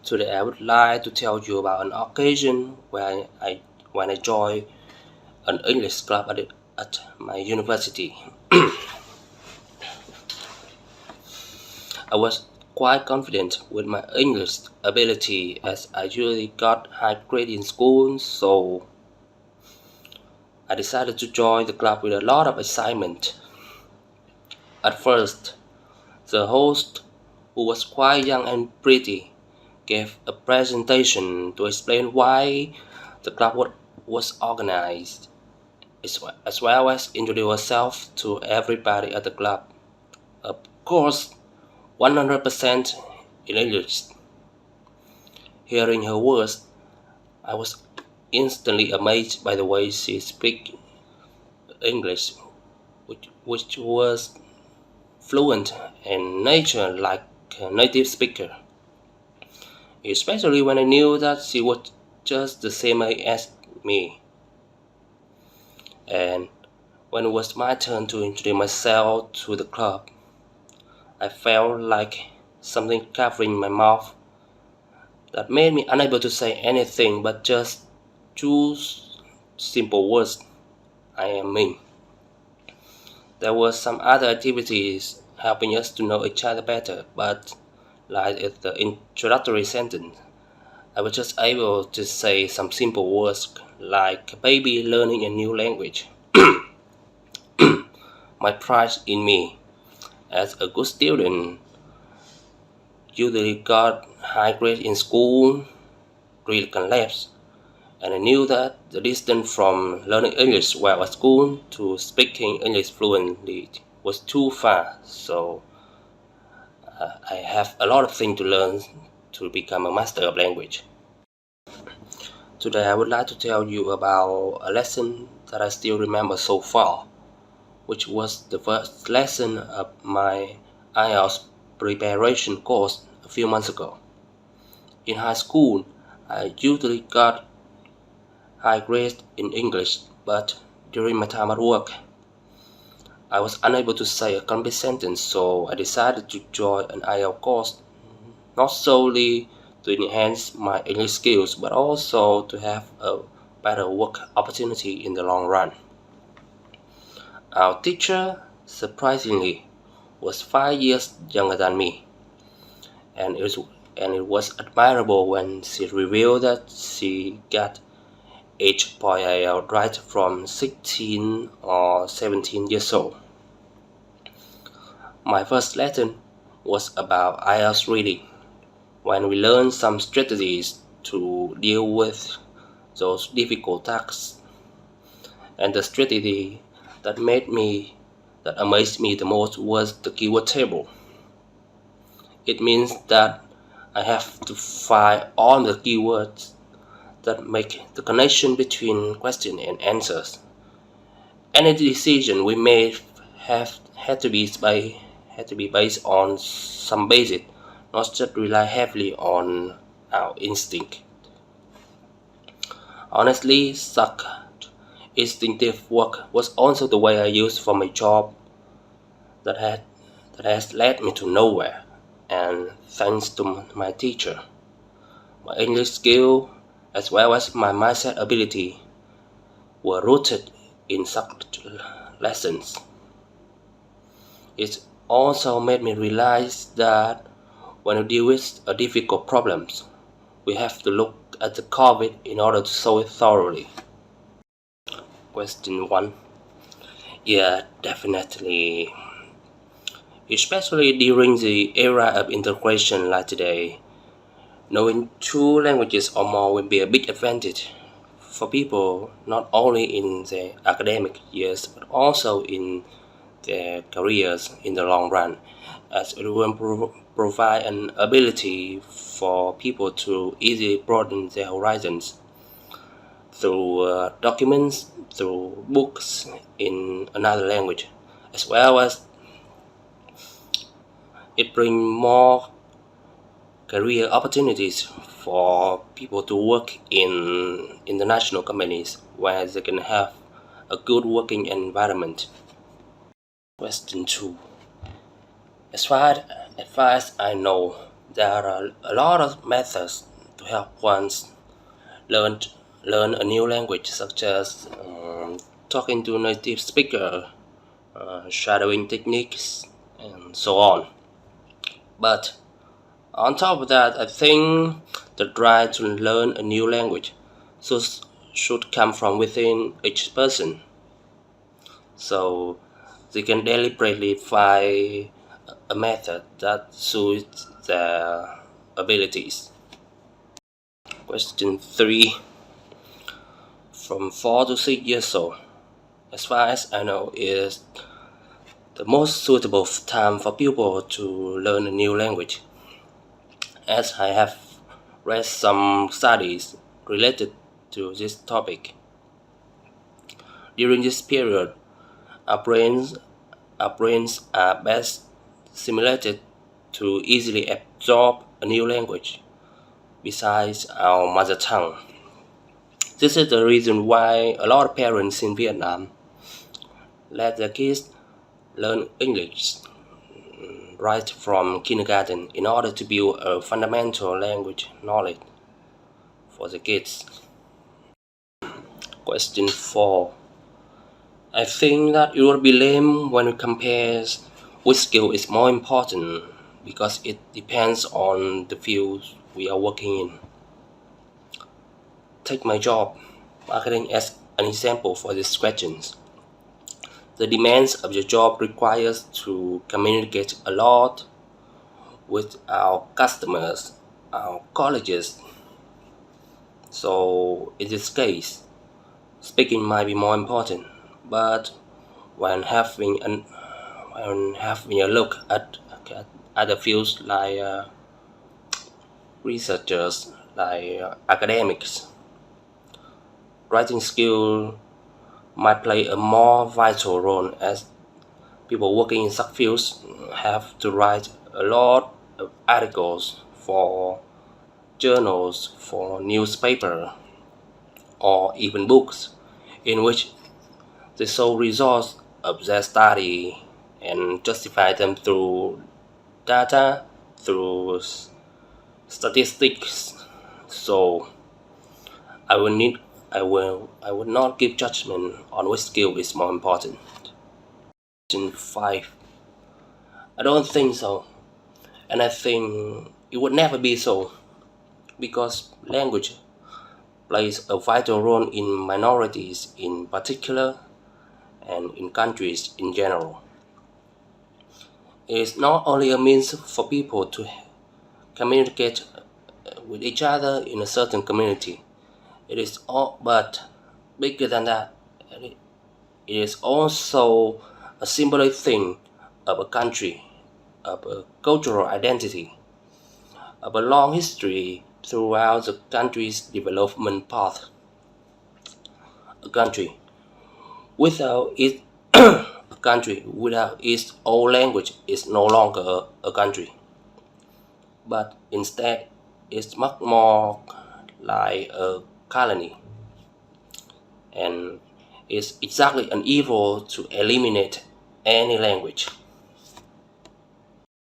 Today I would like to tell you about an occasion when I joined an English club at my university. I was quite confident with my English ability as I usually got high grades in school, so I decided to join the club with a lot of excitement. At first, the host, who was quite young and pretty, gave a presentation to explain why the club was organized, as well as introduce herself to everybody at the club. Of course, 100% in English. Hearing her words, I was instantly amazed by the way she speaks English, which was fluent and nature like a native speaker, especially when I knew that she was just the same age as me. And when it was my turn to introduce myself to the club, I felt like something covering my mouth that made me unable to say anything but just choose simple words: I am me. There were some other activities helping us to know each other better, but like at the introductory sentence, I was just able to say some simple words like a baby learning a new language. My pride in me as a good student usually got high grades in school really collapsed, and I knew that the distance from learning English while at school to speaking English fluently was too far, so I have a lot of things to learn to become a master of language. Today I would like to tell you about a lesson that I still remember so far, which was the first lesson of my IELTS preparation course a few months ago. In high school, I usually got high grades in English, but during my time at work, I was unable to say a complete sentence, so I decided to join an IELTS course not solely to enhance my English skills but also to have a better work opportunity in the long run. Our teacher, surprisingly, was 5 years younger than me, and it was admirable when she revealed that she got H.IELTS right from 16 or 17 years old. My first lesson was about IELTS reading, when we learned some strategies to deal with those difficult tasks. And the strategy that amazed me the most was the keyword table. It means that I have to find all the keywords that make the connection between question and answers. Any decision we made had to be based on some basis, not just rely heavily on our instinct. Honestly, such instinctive work was also the way I used for my job that had that has led me to nowhere. And thanks to my teacher, my English skill as well as my mindset ability were rooted in such lessons. It also made me realize that when we deal with a difficult problems, we have to look at the core of it in order to solve it thoroughly. Question 1. Yeah, definitely. Especially during the era of integration like today, knowing two languages or more will be a big advantage for people not only in their academic years but also in their careers in the long run, as it will provide an ability for people to easily broaden their horizons through documents, through books in another language, as well as it brings more career opportunities for people to work in international companies where they can have a good working environment. Question 2. As far as I know, There are a lot of methods to help one learn learn a new language, such as talking to a native speaker, shadowing techniques, and so on. But on top of that, I think the drive to learn a new language should come from within each person. So they can deliberately find a method that suits their abilities. Question 3. From 4 to 6 years old, as far as I know, is the most suitable time for people to learn a new language, as I have read some studies related to this topic. During this period, our brains are best simulated to easily absorb a new language besides our mother tongue. This is the reason why a lot of parents in Vietnam let their kids learn English right from kindergarten in order to build a fundamental language knowledge for the kids. Question 4. I think that it would be lame when we compare which skill is more important, because it depends on the field we are working in. Take my job, marketing, as an example for these questions. The demands of your job requires to communicate a lot with our customers, our colleges. So in this case, speaking might be more important. But when having a look at other fields like researchers, like academics, writing skill might play a more vital role, as people working in such fields have to write a lot of articles for journals, for newspaper, or even books, in which they show results of their study and justify them through data, through statistics. So I would not give judgment on which skill is more important. Question 5. I don't think so, and I think it would never be so, because language plays a vital role in minorities in particular and in countries in general. It is not only a means for people to communicate with each other in a certain community. It is all, but bigger than that, it is also a symbolic thing of a country, of a cultural identity, of a long history throughout the country's development path. A country without its a country without its own language is no longer a country, but instead it's much more like a colony, and it's exactly an evil to eliminate any language.